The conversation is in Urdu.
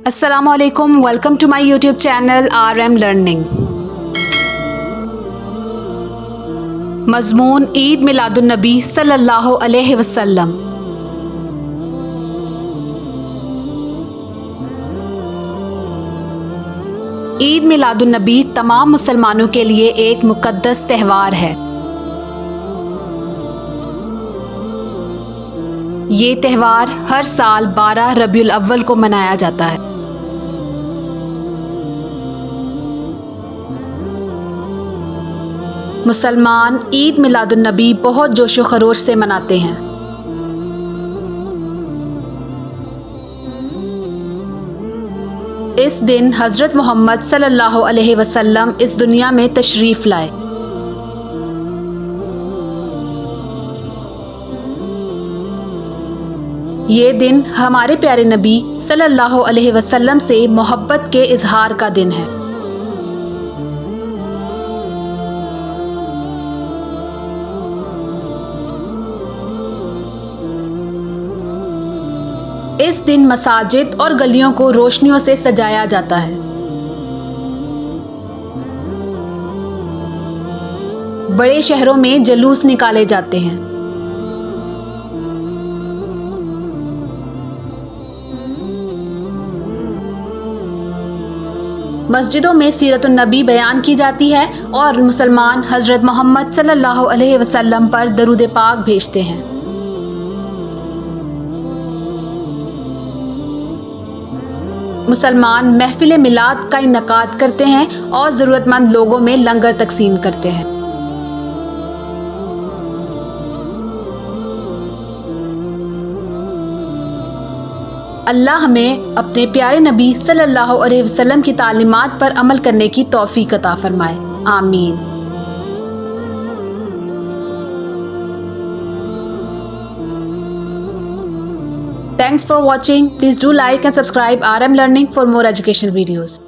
السلام علیکم، welcome to my YouTube channel RM learning. مضمون عید میلاد النبی صلی اللہ علیہ وسلم۔ عید میلاد النبی تمام مسلمانوں کے لیے ایک مقدس تہوار ہے۔ یہ تہوار ہر سال 12 ربیع الاول کو منایا جاتا ہے۔ مسلمان عید میلاد النبی بہت جوش و خروش سے مناتے ہیں۔ اس دن حضرت محمد صلی اللہ علیہ وسلم اس دنیا میں تشریف لائے۔ یہ دن ہمارے پیارے نبی صلی اللہ علیہ وسلم سے محبت کے اظہار کا دن ہے۔ اس دن مساجد اور گلیوں کو روشنیوں سے سجایا جاتا ہے۔ بڑے شہروں میں جلوس نکالے جاتے ہیں۔ مسجدوں میں سیرت النبی بیان کی جاتی ہے اور مسلمان حضرت محمد صلی اللہ علیہ وسلم پر درود پاک بھیجتے ہیں۔ مسلمان محفل میلاد کا انعقاد کرتے ہیں اور ضرورت مند لوگوں میں لنگر تقسیم کرتے ہیں۔ اللہ ہمیں اپنے پیارے نبی صلی اللہ علیہ وسلم کی تعلیمات پر عمل کرنے کی توفیق عطا فرمائے، آمین۔ Thanks for watching. Please do like and subscribe RM Learning for more educational videos.